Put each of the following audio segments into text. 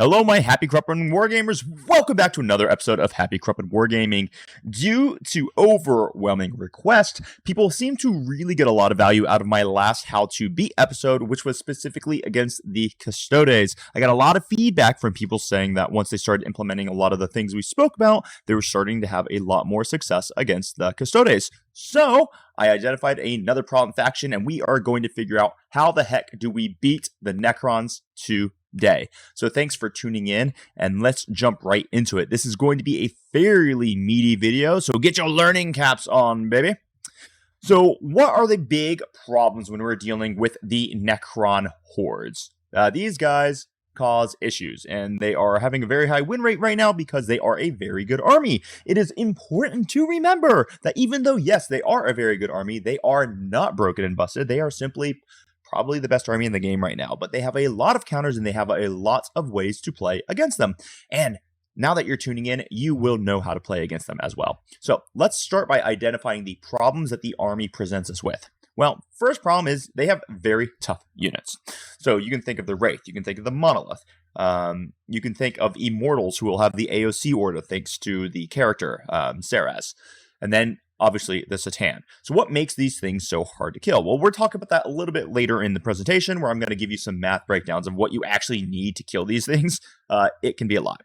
Hello, my Happy Cruppin' Wargamers. Welcome back to another episode of Happy Cruppin' Wargaming. Due to overwhelming request, people seem to really get a lot of value out of my last How to Beat episode, which was specifically against the Custodes. I got a lot of feedback from people saying that once they started implementing a lot of the things we spoke about, they were starting to have a lot more success against the Custodes. So I identified another problem faction, and we are going to figure out how the heck do we beat the Necrons today. So thanks for tuning in, and let's jump right into it. This is going to be a fairly meaty video, so get your learning caps on, baby. So what are the big problems when we're dealing with the Necron hordes? These guys cause issues, and they are having a very high win rate right now because they are a very good army. It is important to remember that even though, yes, they are a very good army, they are not broken and busted. They are simply probably the best army in the game right now, but they have a lot of counters and they have a lot of ways to play against them. And now that you're tuning in, you will know how to play against them as well. So let's start by identifying the problems that the army presents us with. Well, first problem is they have very tough units. So you can think of the Wraith, you can think of the Monolith, you can think of Immortals who will have the AOC order thanks to the character, Saraz. And then obviously the Satan. So what makes these things so hard to kill? Well, we're talking about that a little bit later in the presentation where I'm going to give you some math breakdowns of what you actually need to kill these things. It can be a lot.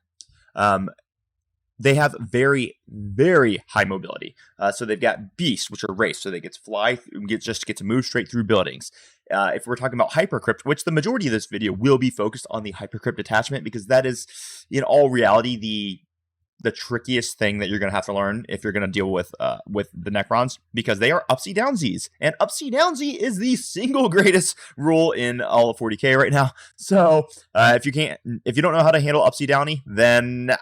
They have very, very high mobility. So they've got beasts, which are wraiths, so they get to fly, get to move straight through buildings. If we're talking about Hypercrypt, which the majority of this video will be focused on the Hypercrypt attachment, because that is, in all reality, the trickiest thing that you're going to have to learn if you're going to deal with the Necrons, because they are upsy downsies, and upsy downsy is the single greatest rule in all of 40k right now. So if you don't know how to handle upsy downy, then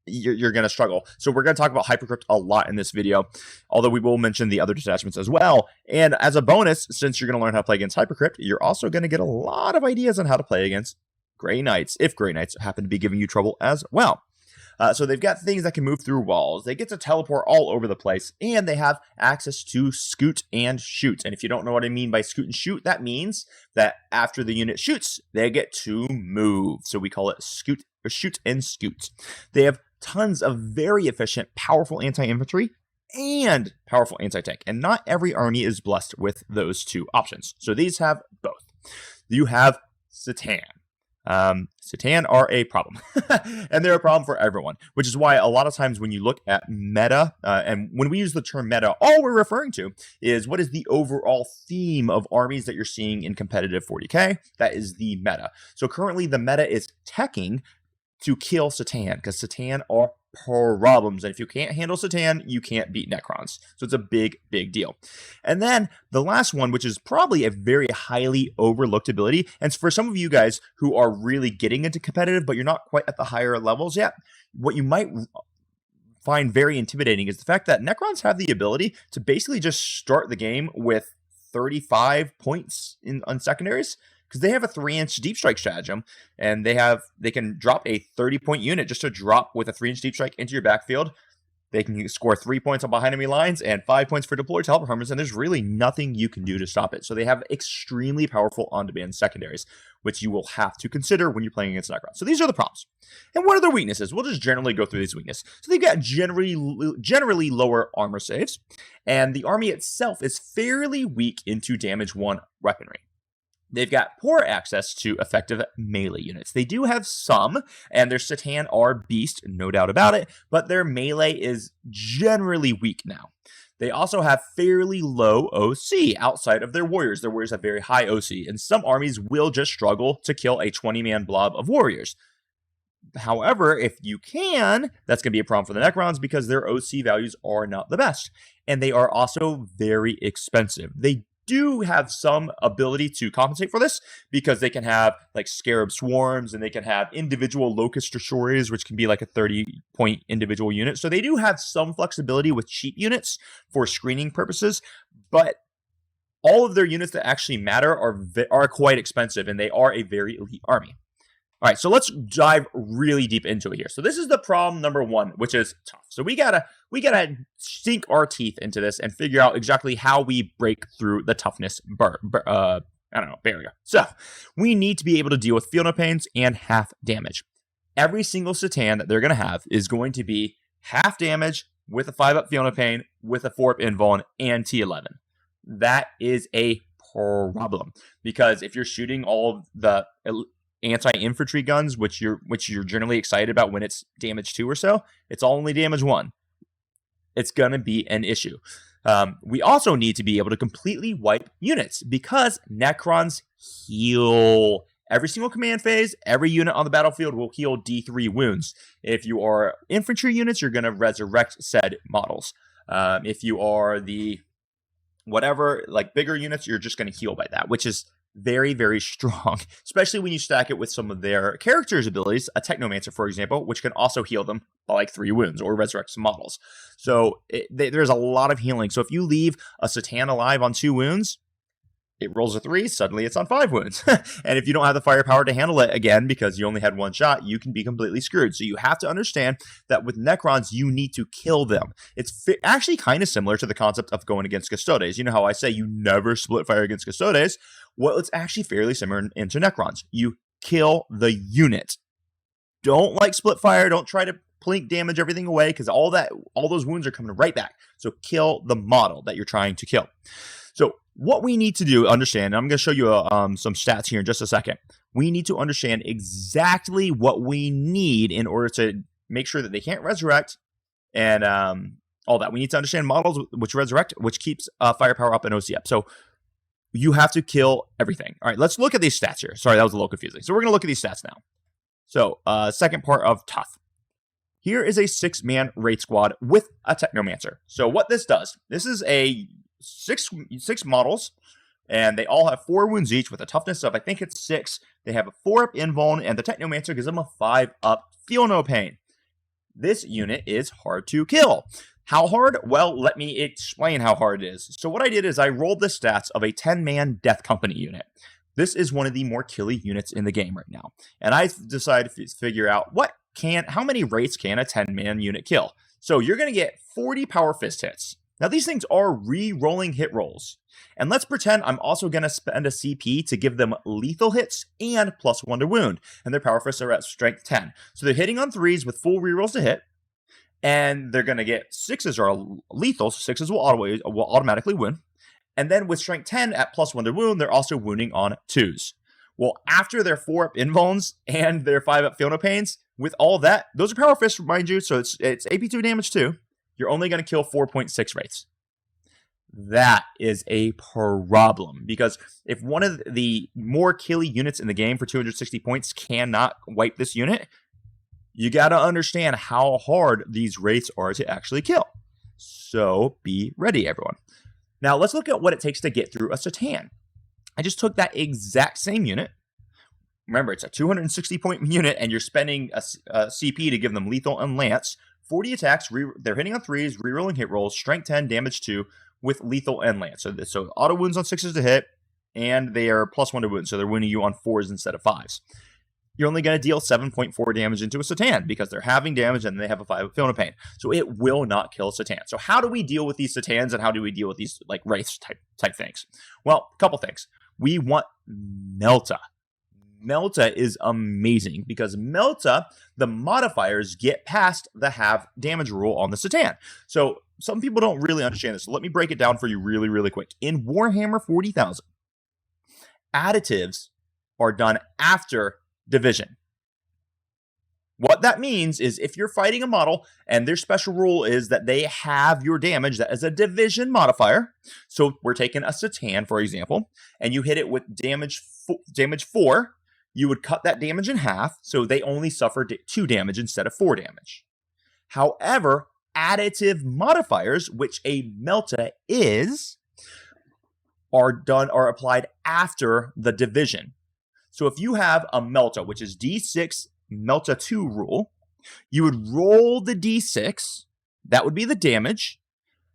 you're going to struggle. So we're going to talk about Hypercrypt a lot in this video, although we will mention the other detachments as well. And as a bonus, since you're going to learn how to play against Hypercrypt, you're also going to get a lot of ideas on how to play against Grey Knights, if Grey Knights happen to be giving you trouble as well. So they've got things that can move through walls. They get to teleport all over the place, and they have access to scoot and shoot. And if you don't know what I mean by scoot and shoot, that means that after the unit shoots, they get to move. So we call it shoot and scoot. They have tons of very efficient, powerful anti-infantry and powerful anti-tank. And not every army is blessed with those two options. So these have both. You have Satan. Satan are a problem, and they're a problem for everyone, which is why a lot of times when you look at meta, and when we use the term meta, all we're referring to is what is the overall theme of armies that you're seeing in competitive 40k. That is the meta. So currently the meta is teching to kill Satan, because Satan are problems, and if you can't handle Satan, you can't beat Necrons. So it's a big, big deal. And then the last one, which is probably a very highly overlooked ability, and for some of you guys who are really getting into competitive, but you're not quite at the higher levels yet, what you might find very intimidating is the fact that Necrons have the ability to basically just start the game with 35 points on secondaries, because they have a 3-inch deep strike stratagem, and they can drop a 30-point unit just to drop with a 3-inch deep strike into your backfield. They can score 3 points on behind enemy lines and 5 points for deployed teleperformance, and there's really nothing you can do to stop it. So they have extremely powerful on-demand secondaries, which you will have to consider when you're playing against Necrons. So these are the problems. And what are their weaknesses? We'll just generally go through these weaknesses. So they've got generally lower armor saves, and the army itself is fairly weak into damage 1 weaponry. They've got poor access to effective melee units. They do have some, and their Satan are beast, no doubt about it, but their melee is generally weak now. They also have fairly low OC outside of their warriors. Their warriors have very high OC, and some armies will just struggle to kill a 20-man blob of warriors. However, if you can, that's going to be a problem for the Necrons because their OC values are not the best, and they are also very expensive. They do have some ability to compensate for this because they can have like scarab swarms, and they can have individual locust destroyers, which can be like a 30-point individual unit. So they do have some flexibility with cheap units for screening purposes, but all of their units that actually matter are quite expensive, and they are a very elite army. All right, so let's dive really deep into it here. So this is the problem number 1, which is tough. So we gotta sink our teeth into this and figure out exactly how we break through the toughness barrier. So we need to be able to deal with feel no pains and half damage. every single Satan that they're going to have is going to be half damage with a 5-up Fiona Pain, with a 4-up Invuln, and T11. That is a problem, because if you're shooting all of the anti-infantry guns, which you're generally excited about when it's damage 2 or so, it's all only damage 1. It's going to be an issue. We also need to be able to completely wipe units, because Necrons heal. Every single command phase, every unit on the battlefield will heal D3 wounds. If you are infantry units, you're going to resurrect said models. If you are the whatever, like bigger units, you're just going to heal by that, which is very, very strong, especially when you stack it with some of their characters' abilities, a Technomancer, for example, which can also heal them by like 3 wounds or resurrect some models. So there's a lot of healing. So if you leave a Satan alive on 2 wounds, it rolls a 3, suddenly it's on 5 wounds. And if you don't have the firepower to handle it again because you only had 1 shot, you can be completely screwed. So you have to understand that with Necrons, you need to kill them. It's actually kind of similar to the concept of going against Custodes. You know how I say you never split fire against Custodes? Well, it's actually fairly similar into Necrons. You kill the unit. Don't like split fire. Don't try to plink damage everything away, because all those wounds are coming right back. So kill the model that you're trying to kill. So what we need to do, understand, and I'm going to show you some stats here in just a second. We need to understand exactly what we need in order to make sure that they can't resurrect and all that. We need to understand models which resurrect, which keeps firepower up and OC up. So you have to kill everything. All right, let's look at these stats here. Sorry, that was a little confusing. So we're going to look at these stats now. So second part of tough. Here is a 6-man raid squad with a Technomancer. So what this does, this is a six models, and they all have 4 wounds each with a toughness of, I think it's 6. They have a 4-up Invuln, and the Technomancer gives them a 5-up Feel No Pain. This unit is hard to kill. How hard? Well, let me explain how hard it is. So what I did is I rolled the stats of a 10-man Death Company unit. This is one of the more killy units in the game right now. And I decided to figure out how many rates can a 10-man unit kill. So you're going to get 40 Power Fist hits. Now, these things are re-rolling hit rolls. And let's pretend I'm also going to spend a CP to give them lethal hits and +1 to wound. And their Power Fists are at strength 10. So they're hitting on 3s with full rerolls to hit. And they're going to get 6s are lethal, so 6s will automatically wound. And then with strength 10 at +1 to wound, they're also wounding on 2s. Well, after their 4-up Invulns and their 5-up Feel No Pains, with all that, those are Power Fists, mind you, so it's AP2 damage too. You're only going to kill 4.6 rates. That is a problem, because if one of the more killy units in the game for 260 points cannot wipe this unit, you got to understand how hard these rates are to actually kill. So be ready, everyone. Now let's look at what it takes to get through a Satan. I just took that exact same unit. Remember, it's a 260 point unit, and you're spending a CP to give them lethal and lance. 40 attacks, they're hitting on 3s, rerolling hit rolls, strength 10, damage 2, with lethal and lance. So auto wounds on 6s to hit, and they are +1 to wound, so they're wounding you on 4s instead of 5s. You're only going to deal 7.4 damage into a Satan, because they're having damage and they have a 5 Feel No Pain. So it will not kill Satan. So how do we deal with these Satans, and how do we deal with these like wraiths type things? Well, a couple things. We want Melta. Melta is amazing, because Melta, the modifiers get past the half damage rule on the Satan. So some people don't really understand this. So let me break it down for you really, really quick. In Warhammer 40,000, additives are done after division. What that means is if you're fighting a model and their special rule is that they have your damage that is a division modifier. So we're taking a Satan, for example, and you hit it with damage 4. You would cut that damage in half, so they only suffer 2 damage instead of 4 damage. However, additive modifiers, which a Melta is, are applied after the division. So if you have a Melta, which is D6 Melta 2 rule, you would roll the D6, that would be the damage.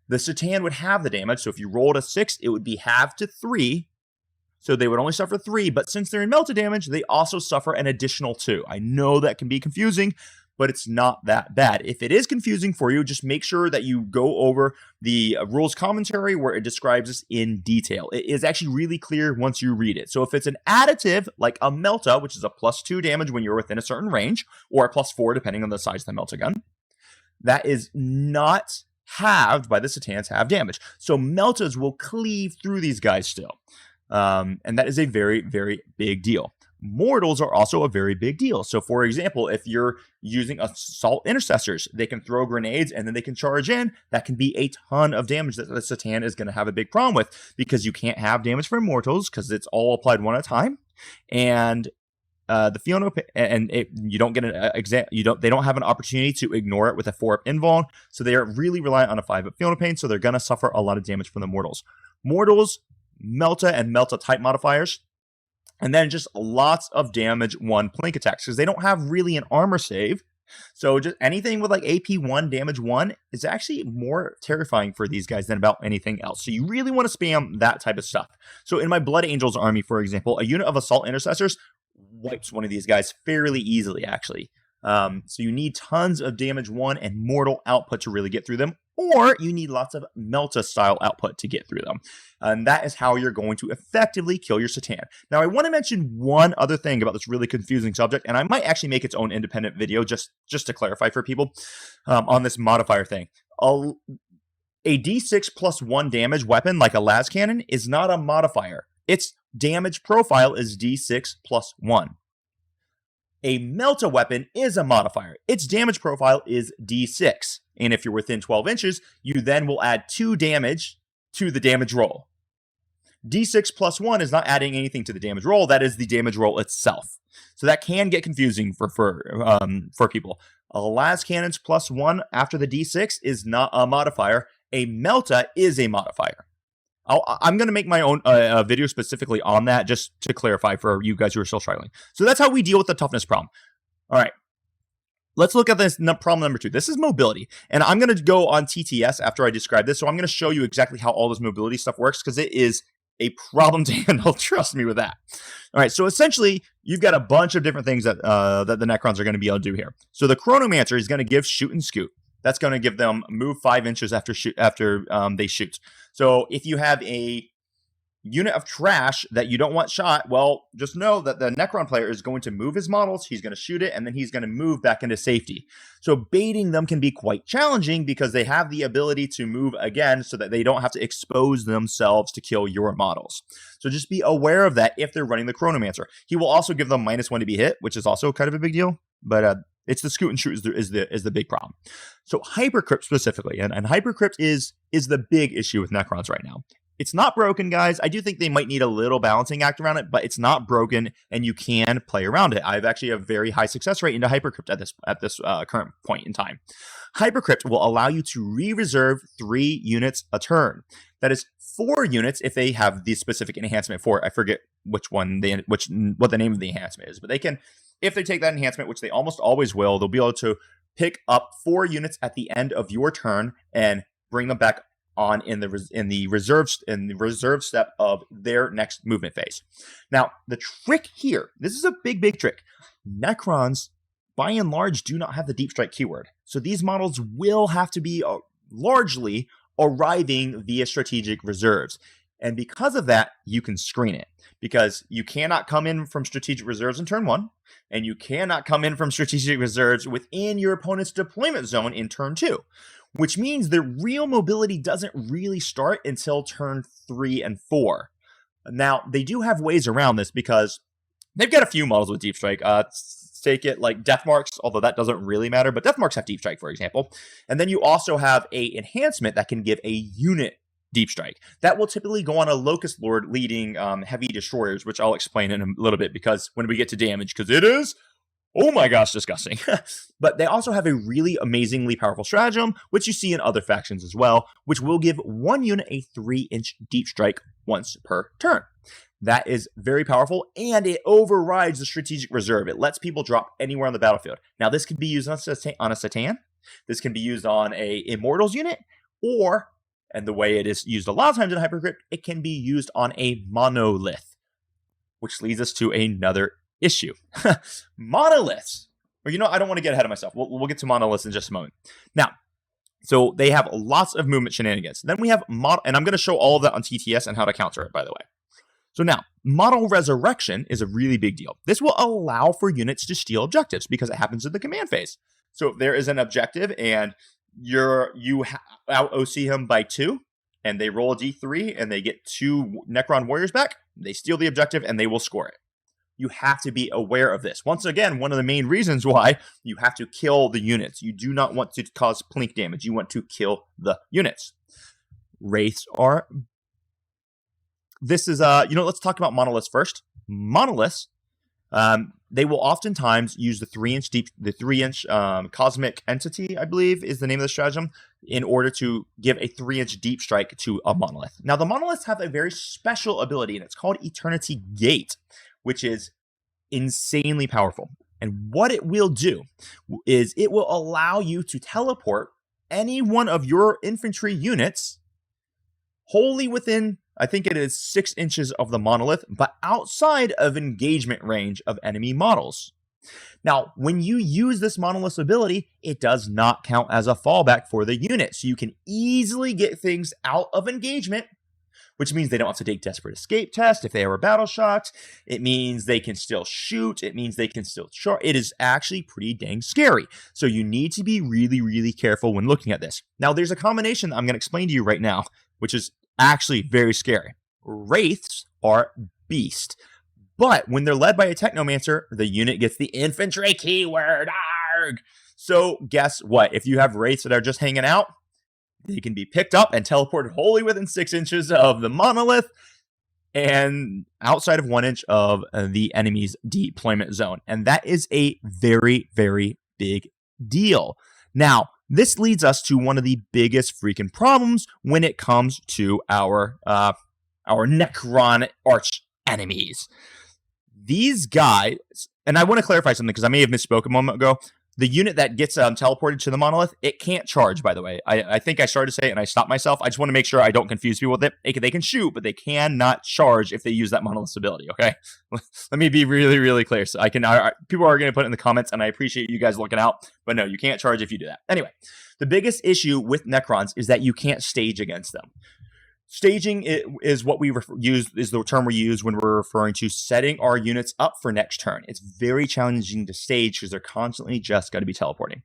The Satan would have the damage, so if you rolled a 6, it would be halved to 3. So they would only suffer 3, but since they're in Melta damage, they also suffer an additional 2. I know that can be confusing, but it's not that bad. If it is confusing for you, just make sure that you go over the rules commentary where it describes this in detail. It is actually really clear once you read it. So if it's an additive like a Melta, which is a +2 damage when you're within a certain range, or a +4 depending on the size of the Melta gun, that is not halved by the C'tans half damage. So Meltas will cleave through these guys still. And that is a very, very big deal. Mortals are also a very big deal. So for example, if you're using assault intercessors, they can throw grenades and then they can charge in. That can be a ton of damage that the C'tan is going to have a big problem with, because you can't have damage for mortals because it's all applied one at a time. And the Fiona, and you don't get an they don't have an opportunity to ignore it with a 4-up invuln, so they are really reliant on a 5-up Fiona Pain, so they're going to suffer a lot of damage from the mortals. Mortals, Melta and Melta type modifiers, and then just lots of damage 1 plink attacks, because they don't have really an armor save. So just anything with like AP 1, damage 1 is actually more terrifying for these guys than about anything else. So you really want to spam that type of stuff. So in my Blood Angels army, for example, a unit of assault intercessors wipes one of these guys fairly easily, actually. So you need tons of damage 1 and mortal output to really get through them, or you need lots of Melta style output to get through them. And that is how you're going to effectively kill your C'tan. Now, I want to mention one other thing about this really confusing subject, and I might actually make its own independent video just to clarify for people on this modifier thing. A D6 +1 damage weapon like a las cannon is not a modifier. Its damage profile is D6 +1. A Melta weapon is a modifier. Its damage profile is D6. And if you're within 12 inches, you then will add 2 damage to the damage roll. D6 +1 is not adding anything to the damage roll. That is the damage roll itself. So that can get confusing for people. A las cannons +1 after the D6 is not a modifier. A Melta is a modifier. I'm going to make my own video specifically on that, just to clarify for you guys who are still struggling. So that's how we deal with the toughness problem. All right. Let's look at this problem number 2. This is mobility. And I'm going to go on TTS after I describe this. So I'm going to show you exactly how all this mobility stuff works, because it is a problem to handle. Trust me with that. All right. So essentially, you've got a bunch of different things that the Necrons are going to be able to do here. So the Chronomancer is going to give shoot and scoot. That's going to give them move 5 inches after they shoot. So if you have a unit of trash that you don't want shot, well, just know that the Necron player is going to move his models, he's going to shoot it, and then he's going to move back into safety. So baiting them can be quite challenging, because they have the ability to move again so that they don't have to expose themselves to kill your models. So just be aware of that if they're running the Chronomancer. He will also give them -1 to be hit, which is also kind of a big deal, but it's the scoot and shoot is the big problem. So Hypercrypt specifically, and Hypercrypt is the big issue with Necrons right now. It's not broken, guys. I do think they might need a little balancing act around it, but it's not broken, and you can play around it. I've actually a very high success rate into Hypercrypt at this current point in time. Hypercrypt will allow you to re-reserve 3 units a turn. That is 4 units if they have the specific enhancement for it. I forget what the name of the enhancement is, but they can, if they take that enhancement, which they almost always will, they'll be able to pick up 4 units at the end of your turn and bring them back on in the reserve step of their next movement phase. Now, the trick here, this is a big trick. Necrons, by and large, do not have the deep strike keyword. So these models will have to be largely arriving via strategic reserves. And because of that, you can screen it, because you cannot come in from strategic reserves in turn 1, and you cannot come in from strategic reserves within your opponent's deployment zone in turn 2, which means the real mobility doesn't really start until turn 3 and 4. Now, they do have ways around this, because they've got a few models with deep strike. Take it like Deathmarks, although that doesn't really matter, but Deathmarks have deep strike, for example. And then you also have a enhancement that can give a unit deep strike. That will typically go on a Locust Lord leading heavy destroyers, which I'll explain in a little bit, because when we get to damage, because it is, oh my gosh, disgusting. But they also have a really amazingly powerful stratagem, which you see in other factions as well, which will give 1 unit a 3-inch deep strike once per turn. That is very powerful, and it overrides the strategic reserve. It lets people drop anywhere on the battlefield. Now, this can be used on a C'tan. This can be used on a Immortals unit, or, and the way it is used a lot of times in Hypercrypt, it can be used on a Monolith, which leads us to another issue. Monoliths. Or I don't want to get ahead of myself. We'll get to monoliths in just a moment. Now, so they have lots of movement shenanigans. Then we have and I'm going to show all of that on TTS and how to counter it, by the way. So now, model resurrection is a really big deal. This will allow for units to steal objectives because it happens in the command phase. So if there is an objective and you out OC him by 2, and they roll a D3 and they get 2 Necron warriors back, they steal the objective and they will score it. You have to be aware of this. Once again, one of the main reasons why you have to kill the units. You do not want to cause plink damage. You want to kill the units. Wraiths are... This is, let's talk about monoliths first. Monoliths, they will oftentimes use the 3-inch cosmic entity, I believe, is the name of the stratagem, in order to give a 3-inch deep strike to a monolith. Now, the monoliths have a very special ability, and it's called Eternity Gate, which is insanely powerful. And what it will do is it will allow you to teleport any one of your infantry units wholly within, I think it is 6 inches of the monolith, but outside of engagement range of enemy models. Now, when you use this monolith's ability, it does not count as a fallback for the unit. So you can easily get things out of engagement, which means they don't have to take desperate escape test if they are battle shocked. It means they can still shoot. It means they can still charge. It is actually pretty dang scary. So you need to be really, really careful when looking at this. Now, there's a combination that I'm going to explain to you right now, which is actually very scary. Wraiths are beast. But when they're led by a Technomancer, the unit gets the infantry keyword. Arg! So guess what? If you have Wraiths that are just hanging out, they can be picked up and teleported wholly within 6 inches of the monolith and outside of 1 inch of the enemy's deployment zone. And that is a very, very big deal. Now, this leads us to one of the biggest freaking problems when it comes to our Necron arch enemies. These guys, and I want to clarify something because I may have misspoke a moment ago. The unit that gets teleported to the monolith, it can't charge, by the way. I think I started to say it and I stopped myself. I just want to make sure I don't confuse people with it. They can shoot, but they cannot charge if they use that monolith's ability, okay? Let me be really, really clear. So people are going to put it in the comments, and I appreciate you guys looking out, but no, you can't charge if you do that. Anyway, the biggest issue with Necrons is that you can't stage against them. Staging is what we use, is the term we use when we're referring to setting our units up for next turn. It's very challenging to stage because they're constantly just got to be teleporting.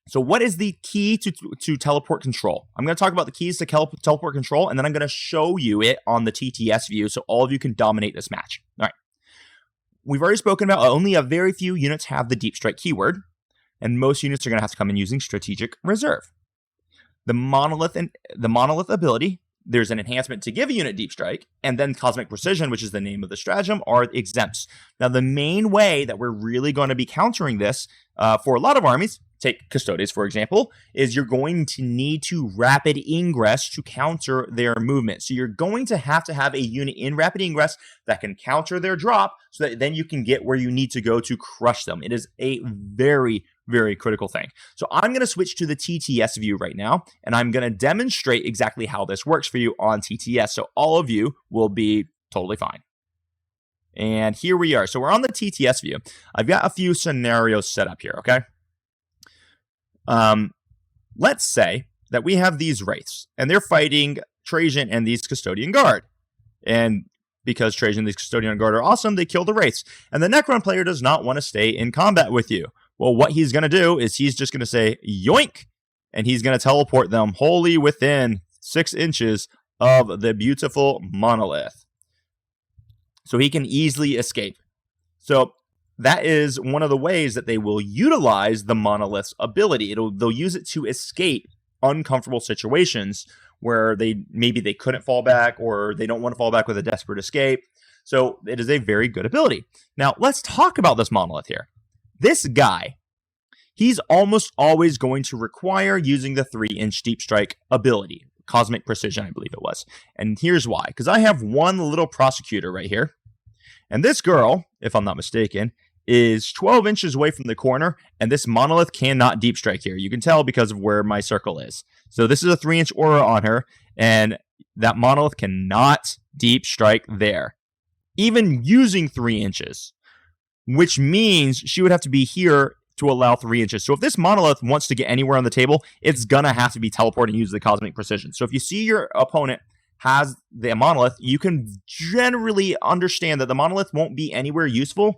So what is the key to teleport control? I'm going to talk about the keys to teleport control, and then I'm going to show you it on the TTS view so all of you can dominate this match. All right. We've already spoken about only a very few units have the deep strike keyword, and most units are going to have to come in using strategic reserve. The monolith ability, there's an enhancement to give a unit deep strike, and then cosmic precision, which is the name of the stratagem, are exempts. Now, the main way that we're really going to be countering this for a lot of armies, take Custodes, for example, is you're going to need to rapid ingress to counter their movement. So you're going to have a unit in rapid ingress that can counter their drop so that then you can get where you need to go to crush them. It is a very, very critical thing. So I'm going to switch to the TTS view right now, and I'm going to demonstrate exactly how this works for you on TTS. So all of you will be totally fine. And here we are. So we're on the TTS view. I've got a few scenarios set up here, okay? Let's say that we have these Wraiths, and they're fighting Trajan and these Custodian Guard. And because Trajan and these Custodian Guard are awesome, they kill the Wraiths. And the Necron player does not want to stay in combat with you. Well, what he's going to do is he's just going to say, yoink, and he's going to teleport them wholly within 6 inches of the beautiful monolith. So he can easily escape. So that is one of the ways that they will utilize the monolith's ability. They'll use it to escape uncomfortable situations where maybe they couldn't fall back, or they don't want to fall back with a desperate escape. So it is a very good ability. Now, let's talk about this monolith here. This guy, he's almost always going to require using the 3-inch deep strike ability. Cosmic precision, I believe it was. And here's why. Because I have one little prosecutor right here. And this girl, if I'm not mistaken, is 12 inches away from the corner, and this monolith cannot deep strike here. You can tell because of where my circle is. So this is a 3-inch aura on her, and that monolith cannot deep strike there, even using 3 inches. which means she would have to be here to allow 3 inches. So if this monolith wants to get anywhere on the table, it's going to have to be teleported and use the cosmic precision. So if you see your opponent has the monolith, you can generally understand that the monolith won't be anywhere useful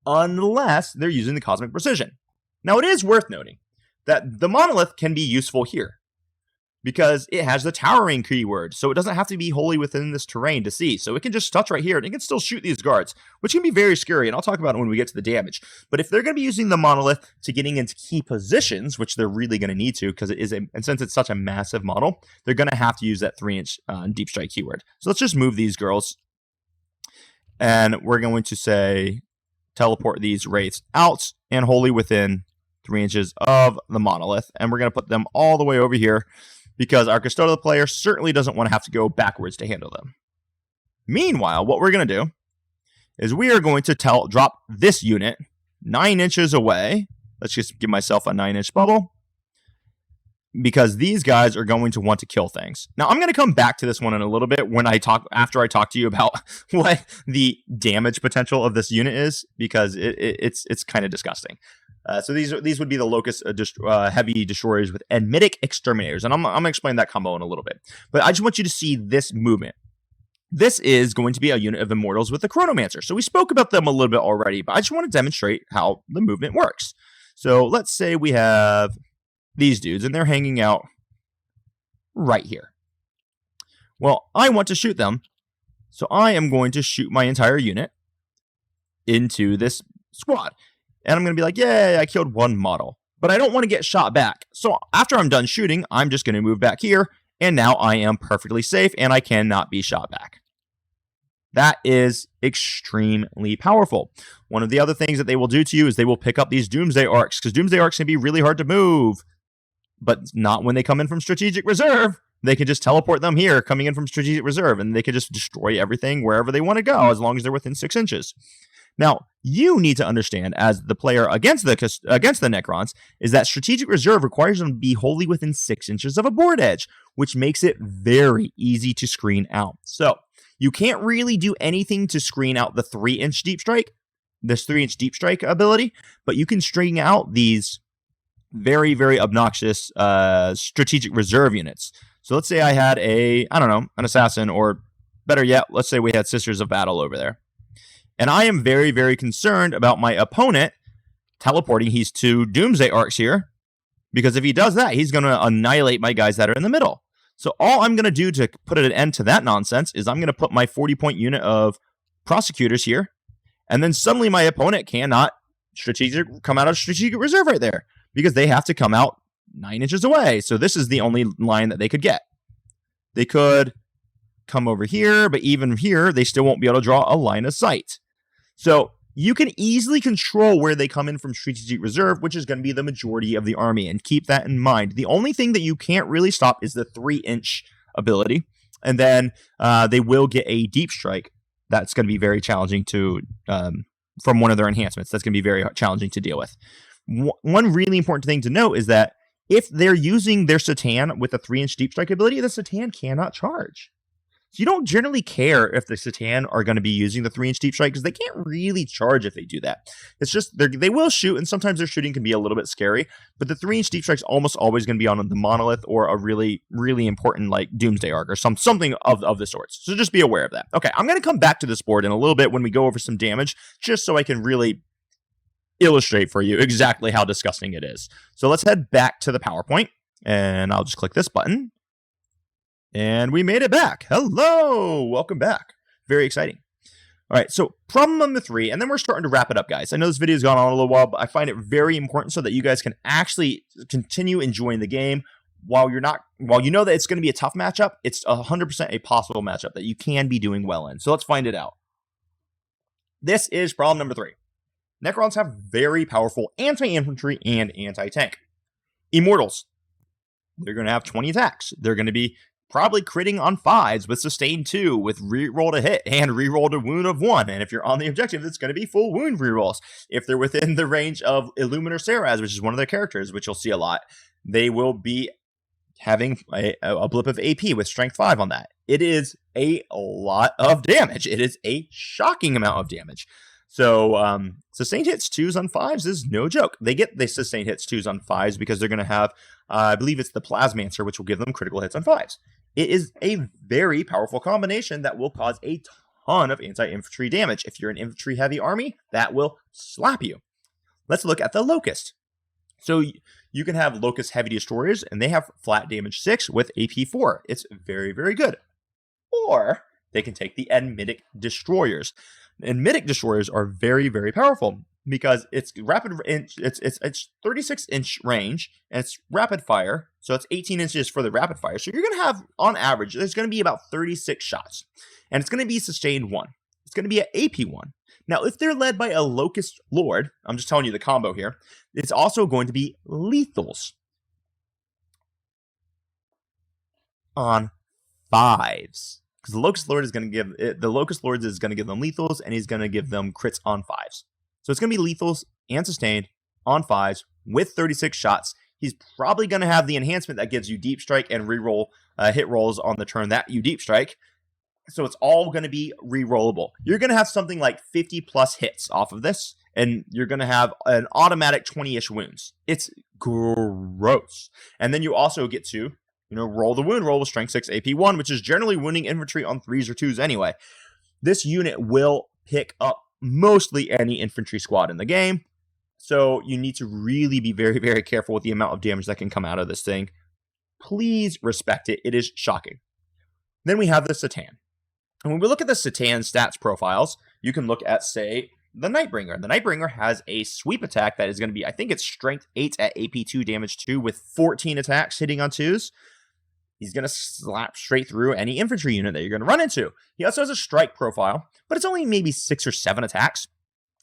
unless they're using the cosmic precision. Now, it is worth noting that the monolith can be useful here because it has the towering keyword, so it doesn't have to be wholly within this terrain to see. So it can just touch right here, and it can still shoot these guards, which can be very scary, and I'll talk about it when we get to the damage. But if they're going to be using the monolith to getting into key positions, which they're really going to need to, because and since it's such a massive model, they're going to have to use that 3-inch deep strike keyword. So let's just move these girls, and we're going to say teleport these wraiths out and wholly within 3 inches of the monolith, and we're going to put them all the way over here, because our custodial player certainly doesn't want to have to go backwards to handle them. Meanwhile, what we're going to do is we are going to drop this unit 9 inches away. Let's just give myself a 9-inch bubble, because these guys are going to want to kill things. Now, I'm going to come back to this one in a little bit after I talk to you about what the damage potential of this unit is, because it's kind of disgusting. So these would be the Locust heavy destroyers with Enmitic Exterminators. And I'm going to explain that combo in a little bit. But I just want you to see this movement. This is going to be a unit of Immortals with the Chronomancer. So we spoke about them a little bit already, but I just want to demonstrate how the movement works. So let's say we have these dudes, and they're hanging out right here. Well, I want to shoot them, so I am going to shoot my entire unit into this squad. And I'm going to be like, yay, I killed one model. But I don't want to get shot back. So after I'm done shooting, I'm just going to move back here. And now I am perfectly safe and I cannot be shot back. That is extremely powerful. One of the other things that they will do to you is they will pick up these Doomsday Arcs, because Doomsday Arcs can be really hard to move. But not when they come in from Strategic Reserve. They can just teleport them here, coming in from Strategic Reserve, and they can just destroy everything wherever they want to go, as long as they're within 6 inches. Now, you need to understand, as the player against the Necrons, is that Strategic Reserve requires them to be wholly within 6 inches of a board edge, which makes it very easy to screen out. So, you can't really do anything to screen out the 3-inch deep strike, this 3-inch deep strike ability, but you can screen out these very, very obnoxious Strategic Reserve units. So let's say I had an assassin, or better yet, let's say we had Sisters of Battle over there. And I am very, very concerned about my opponent teleporting his 2 Doomsday Arcs here, because if he does that, he's going to annihilate my guys that are in the middle. So all I'm going to do to put an end to that nonsense is I'm going to put my 40-point unit of Prosecutors here, and then suddenly my opponent cannot come out of Strategic Reserve right there, because they have to come out 9 inches away. So this is the only line that they could get. They could come over here, but even here, they still won't be able to draw a line of sight. So you can easily control where they come in from Strategic Reserve, which is going to be the majority of the army, and keep that in mind. The only thing that you can't really stop is the 3-inch ability, and then they will get a deep strike. That's going to be very challenging to, from one of their enhancements. That's going to be very challenging to deal with. One really important thing to note is that if they're using their Satan with a 3-inch deep strike ability, the Satan cannot charge. So you don't generally care if the Satan are going to be using the 3-inch deep strike, because they can't really charge if they do that. It's just they will shoot, and sometimes their shooting can be a little bit scary, but the 3-inch deep strike's almost always going to be on the monolith or a really, really important like Doomsday Arc or something of the sorts. So just be aware of that. Okay, I'm going to come back to this board in a little bit when we go over some damage, just so I can really illustrate for you exactly how disgusting it is. So let's head back to the PowerPoint, and I'll just click this button. And we made it back. Hello! Welcome back. Very exciting. All right, so problem number 3, and then we're starting to wrap it up, guys. I know this video's gone on a little while, but I find it very important so that you guys can actually continue enjoying the game while you know that it's going to be a tough matchup. It's 100% a possible matchup that you can be doing well in. So let's find it out. This is problem number 3. Necrons have very powerful anti-infantry and anti-tank. Immortals. They're going to have 20 attacks. They're going to be probably critting on 5s with sustain 2, with reroll to hit and reroll to wound of 1. And if you're on the objective, it's going to be full wound rerolls. If they're within the range of Illuminator Saraz, which is one of their characters, which you'll see a lot, they will be having a blip of AP with strength 5 on that. It is a lot of damage. It is a shocking amount of damage. So sustained hits 2s on 5s is no joke. They get the sustained hits 2s on 5s because they're going to have, I believe it's the Plasmancer, which will give them critical hits on 5s. It is a very powerful combination that will cause a ton of anti-infantry damage. If you're an infantry-heavy army, that will slap you. Let's look at the Locust. So you can have Locust Heavy Destroyers, and they have flat damage 6 with AP 4. It's very, very good. Or they can take the Enmitic Destroyers. Enmitic Destroyers are very, very powerful because it's rapid. It's 36-inch range, and it's rapid fire. So it's 18 inches for the rapid fire. So you're going to have, on average, there's going to be about 36 shots. And it's going to be sustained 1. It's going to be an AP 1. Now, if they're led by a Locust Lord, I'm just telling you the combo here, it's also going to be lethals on 5s. Because the Locust Lord is going to give them lethals, and he's going to give them crits on 5s. So it's going to be lethals and sustained on 5s with 36 shots. He's probably going to have the enhancement that gives you deep strike and reroll hit rolls on the turn that you deep strike. So it's all going to be re-rollable. You're going to have something like 50 plus hits off of this, and you're going to have an automatic 20-ish wounds. It's gross. And then you also get to, roll the wound roll with strength 6 AP 1, which is generally wounding infantry on 3s or 2s anyway. This unit will pick up mostly any infantry squad in the game. So you need to really be very, very careful with the amount of damage that can come out of this thing. Please respect it. It is shocking. Then we have the Satan. And when we look at the Satan stats profiles, you can look at, say, the Nightbringer. The Nightbringer has a sweep attack that is going to be, I think it's strength 8 at AP 2 damage 2 with 14 attacks hitting on 2s. He's going to slap straight through any infantry unit that you're going to run into. He also has a strike profile, but it's only maybe 6 or 7 attacks.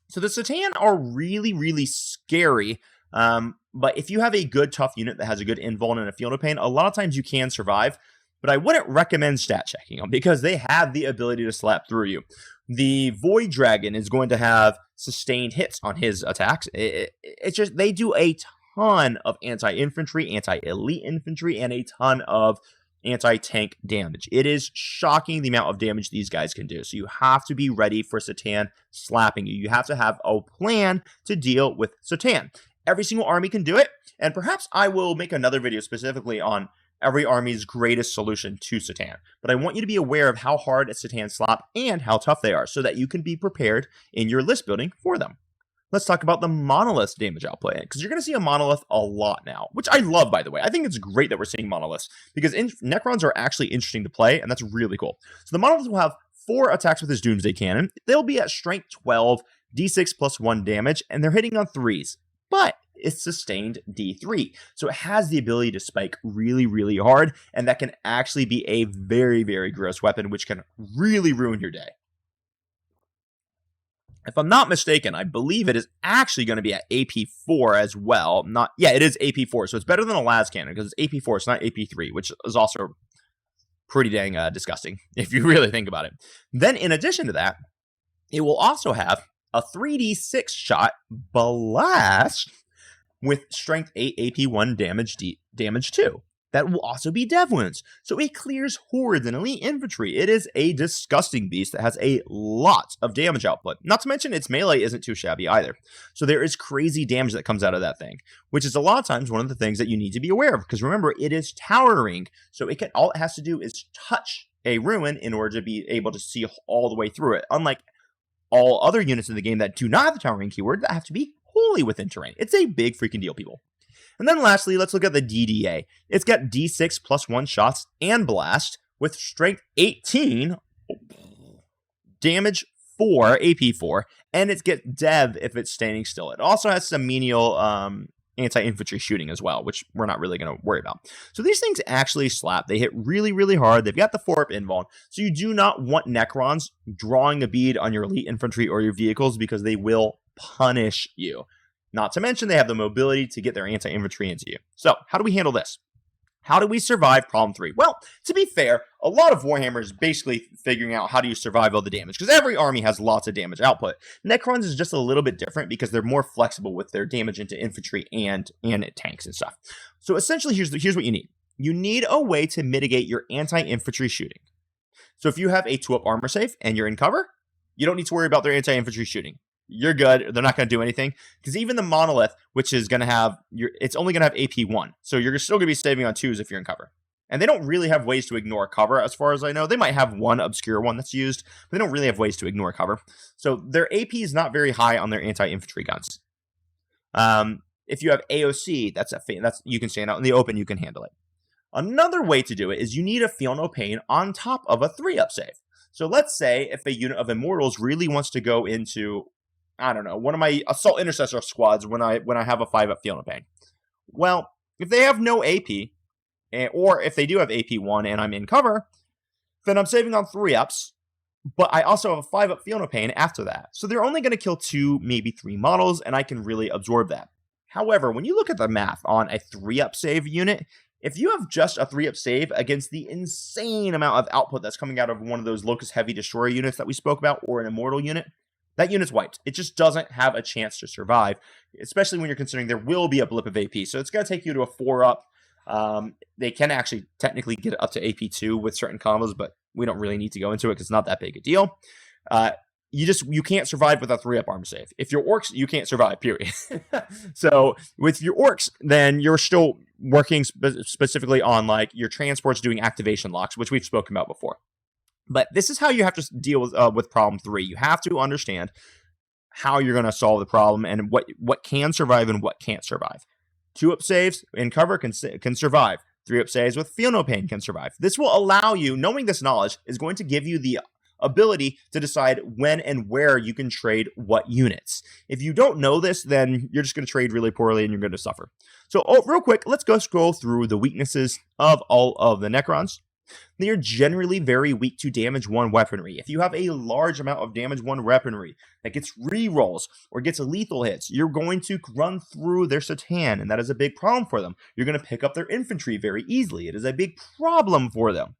So the Satan are really, really scary. But if you have a good tough unit that has a good invuln and a field of pain, a lot of times you can survive. But I wouldn't recommend stat checking them because they have the ability to slap through you. The Void Dragon is going to have sustained hits on his attacks. It's just, they do a ton of anti-infantry, anti-elite infantry, and a ton of anti-tank damage. It is shocking the amount of damage these guys can do. So you have to be ready for Satan slapping you. You have to have a plan to deal with Satan. Every single army can do it. And perhaps I will make another video specifically on every army's greatest solution to Satan. But I want you to be aware of how hard a Satan slap and how tough they are so that you can be prepared in your list building for them. Let's talk about the monolith damage output, because you're going to see a monolith a lot now, which I love, by the way. I think it's great that we're seeing monoliths because Necrons are actually interesting to play, and that's really cool. So the monolith will have 4 attacks with his Doomsday Cannon. They'll be at strength 12, d6 plus 1 damage, and they're hitting on 3s. But it's sustained D3. So it has the ability to spike really, really hard, and that can actually be a very, very gross weapon, which can really ruin your day. If I'm not mistaken, I believe it is actually going to be at AP4 as well. It is AP4, so it's better than a las cannon because it's AP4, it's not AP3, which is also pretty dang disgusting if you really think about it. Then in addition to that, it will also have a 3d6 shot blast with strength 8 AP1 damage 2. That will also be dev wounds. So it clears hordes and elite infantry. It is a disgusting beast that has a lot of damage output. Not to mention its melee isn't too shabby either. So there is crazy damage that comes out of that thing, which is a lot of times one of the things that you need to be aware of. Because remember, it is towering. So all it has to do is touch a ruin in order to be able to see all the way through it. Unlike all other units in the game that do not have the towering keyword that have to be wholly within terrain. It's a big freaking deal, people. And then lastly, let's look at the DDA. It's got D6 plus 1 shots and blast with strength 18, damage 4, AP 4, and it gets dev if it's standing still. It also has some menial anti-infantry shooting as well, which we're not really going to worry about. So these things actually slap. They hit really, really hard. They've got the 4-up invuln. So you do not want Necrons drawing a bead on your elite infantry or your vehicles because they will punish you. Not to mention they have the mobility to get their anti-infantry into you. So how do we handle this? How do we survive problem 3? Well, to be fair, a lot of Warhammer is basically figuring out how do you survive all the damage, because every army has lots of damage output. Necrons is just a little bit different because they're more flexible with their damage into infantry and tanks and stuff. So essentially, here's what you need. You need a way to mitigate your anti-infantry shooting. So if you have a 2-up armor safe and you're in cover, you don't need to worry about their anti-infantry shooting. you're good. They're not going to do anything. Because even the monolith, which is going to have, it's only going to have AP 1. So you're still going to be saving on 2s if you're in cover. And they don't really have ways to ignore cover, as far as I know. They might have one obscure one that's used, but they don't really have ways to ignore cover. So their AP is not very high on their anti-infantry guns. If you have AOC, that's you can stand out in the open, you can handle it. Another way to do it is you need a Feel No Pain on top of a 3-up save. So let's say if a unit of Immortals really wants to go into, I don't know, one of my Assault Intercessor squads when I have a 5-up Feel No Pain. Well, if they have no AP, or if they do have AP 1 and I'm in cover, then I'm saving on 3-ups, but I also have a 5-up Feel No Pain after that. So they're only going to kill 2, maybe 3 models, and I can really absorb that. However, when you look at the math on a 3-up save unit, if you have just a 3-up save against the insane amount of output that's coming out of one of those Locust Heavy Destroyer units that we spoke about, or an Immortal unit, that unit's wiped. It just doesn't have a chance to survive, especially when you're considering there will be a blip of AP. So it's going to take you to a 4-up. They can actually technically get it up to AP2 with certain combos, but we don't really need to go into it because it's not that big a deal. You can't survive with a 3-up armor save. If you're orcs, you can't survive, period. So with your orcs, then you're still working specifically on like your transports doing activation locks, which we've spoken about before. But this is how you have to deal with problem 3. You have to understand how you're going to solve the problem and what can survive and what can't survive. 2-up saves in cover can survive. 3-up saves with Feel No Pain can survive. This will allow you, knowing this knowledge, is going to give you the ability to decide when and where you can trade what units. If you don't know this, then you're just going to trade really poorly and you're going to suffer. So real quick, let's go scroll through the weaknesses of all of the Necrons. They are generally very weak to damage 1 weaponry. If you have a large amount of damage 1 weaponry that gets rerolls or gets lethal hits, you're going to run through their Satan, and that is a big problem for them. You're going to pick up their infantry very easily. It is a big problem for them.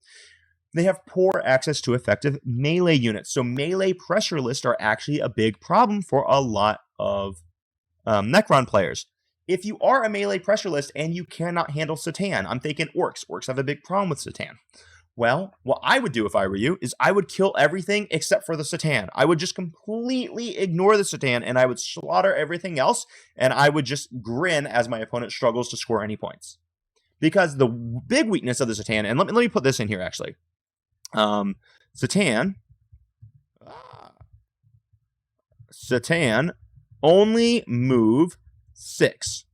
They have poor access to effective melee units, so melee pressure lists are actually a big problem for a lot of Necron players. If you are a melee pressure list and you cannot handle Satan, I'm thinking orcs. Orcs have a big problem with Satan. Well, what I would do if I were you is I would kill everything except for the Satan. I would just completely ignore the Satan and I would slaughter everything else and I would just grin as my opponent struggles to score any points. Because the big weakness of the Satan, and let me put this in here actually. Satan only move 6.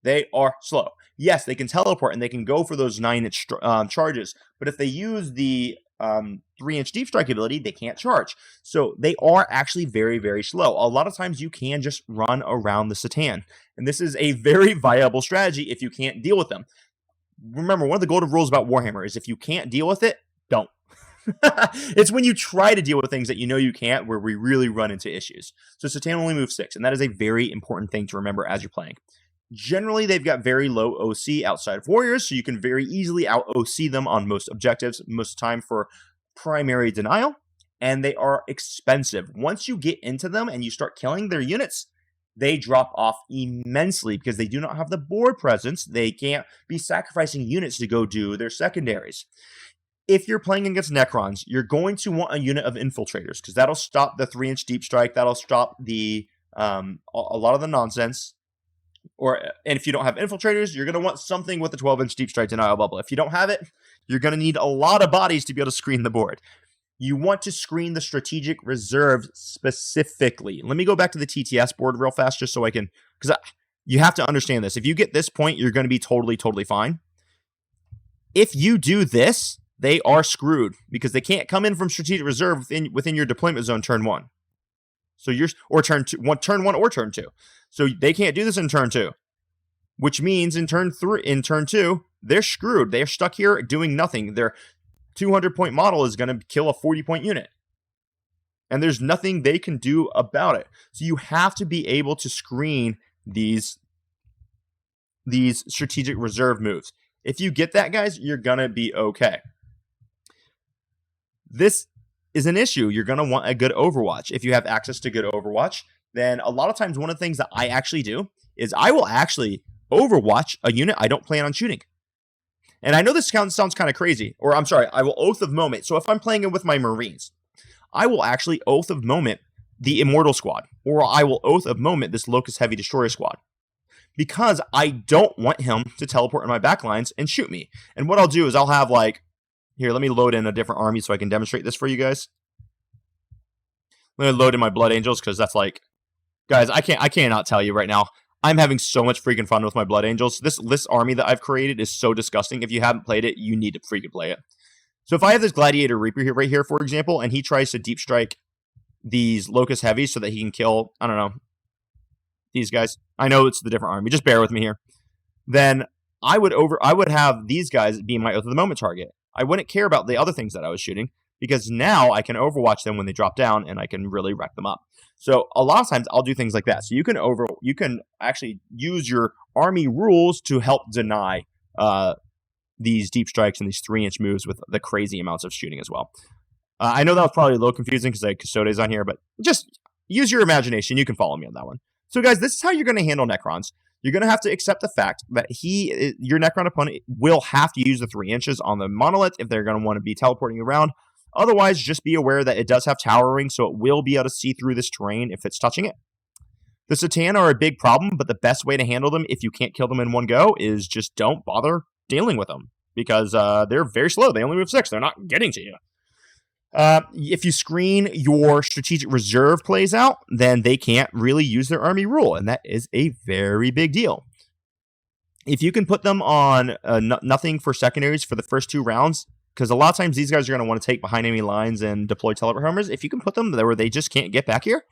They are slow. Yes, they can teleport and they can go for those 9-inch charges, but if they use the 3-inch deep strike ability, they can't charge. So they are actually very, very slow. A lot of times you can just run around the Satan, and this is a very viable strategy if you can't deal with them. Remember, one of the golden rules about Warhammer is if you can't deal with it, don't. It's when you try to deal with things that you know you can't where we really run into issues. So Satan only moves 6, and that is a very important thing to remember as you're playing. Generally, they've got very low OC outside of warriors, so you can very easily out-OC them on most objectives, most of the time for primary denial, and they are expensive. Once you get into them and you start killing their units, they drop off immensely because they do not have the board presence. They can't be sacrificing units to go do their secondaries. If you're playing against Necrons, you're going to want a unit of infiltrators because that'll stop the 3-inch deep strike. That'll stop the a lot of the nonsense. And if you don't have infiltrators, you're going to want something with a 12-inch deep strike denial bubble. If you don't have it, you're going to need a lot of bodies to be able to screen the board. You want to screen the strategic reserves specifically. Let me go back to the TTS board real fast just so I can, because you have to understand this. If you get this point, you're going to be totally fine. If you do this, they are screwed because they can't come in from strategic reserve within your deployment zone turn 1. So turn 1 or turn 2. So they can't do this in turn 2, which means in turn 2, they're screwed. They're stuck here doing nothing. Their 200-point model is going to kill a 40-point unit. And there's nothing they can do about it. So you have to be able to screen these strategic reserve moves. If you get that, guys, you're going to be okay. This is an issue. You're going to want a good Overwatch. If you have access to good Overwatch, then a lot of times one of the things that I actually do is I will actually Overwatch a unit I don't plan on shooting. And I know this sounds kind of crazy, or I'm sorry, I will Oath of Moment. So if I'm playing it with my Marines, I will actually Oath of Moment the Immortal Squad, or I will Oath of Moment this Locust Heavy Destroyer Squad, because I don't want him to teleport in my backlines and shoot me. And what I'll do is I'll have like, here, let me load in a different army so I can demonstrate this for you guys. I'm going to load in my Blood Angels because that's like, guys, I cannot tell you right now. I'm having so much freaking fun with my Blood Angels. This army that I've created is so disgusting. If you haven't played it, you need to freaking play it. So if I have this Gladiator Reaper here, right here, for example, and he tries to deep strike these Locust Heavies so that he can kill, I don't know, these guys. I know it's the different army. Just bear with me here. Then I would have these guys be my Oath of the Moment target. I wouldn't care about the other things that I was shooting, because now I can overwatch them when they drop down and I can really wreck them up. So a lot of times I'll do things like that. So you can actually use your army rules to help deny these deep strikes and these 3-inch moves with the crazy amounts of shooting as well. I know that was probably a little confusing because I had Custodes on here, but just use your imagination. You can follow me on that one. So guys, this is how you're going to handle Necrons. You're going to have to accept the fact that your Necron opponent will have to use the 3 inches on the monolith if they're going to want to be teleporting around. Otherwise, just be aware that it does have towering, so it will be able to see through this terrain if it's touching it. The Satan are a big problem, but the best way to handle them if you can't kill them in one go is just don't bother dealing with them, because they're very slow. They only move 6. They're not getting to you. If you screen your strategic reserve plays out, then they can't really use their army rule, and that is a very big deal. If you can put them on nothing for secondaries for the first 2 rounds, because a lot of times these guys are going to want to take behind enemy lines and deploy teleport homers. If you can put them there where they just can't get back here,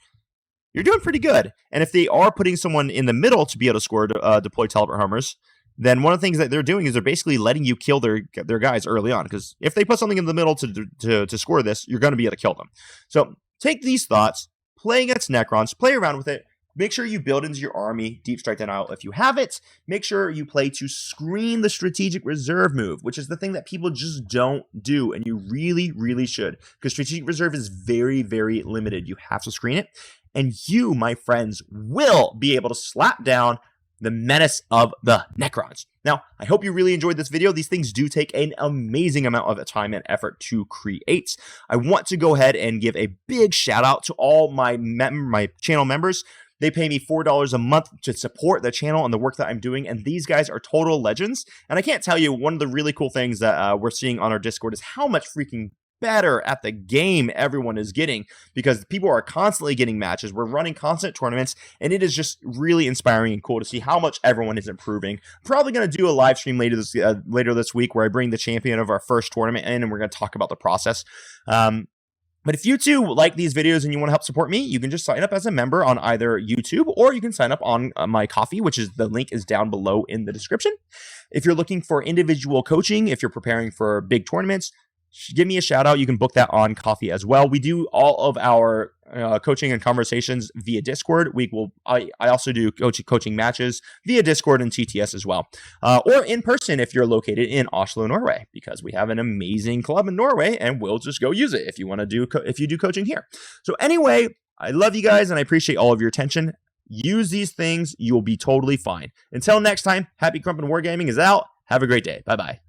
you're doing pretty good. And if they are putting someone in the middle to be able to score deploy teleport homers, then one of the things that they're doing is they're basically letting you kill their guys early on. Because if they put something in the middle to score this, you're going to be able to kill them. So take these thoughts, play against Necrons, play around with it. Make sure you build into your army Deep Strike Denial if you have it. Make sure you play to screen the strategic reserve move, which is the thing that people just don't do, and you really, really should, because strategic reserve is very, very limited. You have to screen it, and you, my friends, will be able to slap down the menace of the Necrons. Now, I hope you really enjoyed this video. These things do take an amazing amount of time and effort to create. I want to go ahead and give a big shout out to all my channel members. They pay me $4 a month to support the channel and the work that I'm doing, and these guys are total legends. And I can't tell you, one of the really cool things that we're seeing on our Discord is how much freaking better at the game everyone is getting, because people are constantly getting matches. We're running constant tournaments, and it is just really inspiring and cool to see how much everyone is improving. Probably going to do a live stream later this week where I bring the champion of our first tournament in, and we're going to talk about the process. But if you too like these videos and you want to help support me, you can just sign up as a member on either YouTube, or you can sign up on my Ko-fi, which is the link is down below in the description. If you're looking for individual coaching, if you're preparing for big tournaments, give me a shout out. You can book that on Ko-fi as well. We do all of our coaching and conversations via Discord. I also do coaching matches via Discord and TTS as well, or in person if you're located in Oslo, Norway, because we have an amazing club in Norway, and we'll just go use it if you want to do if you do coaching here. So anyway, I love you guys and I appreciate all of your attention. Use these things, you'll be totally fine. Until next time, Happy Crump and Wargaming is out. Have a great day. Bye bye.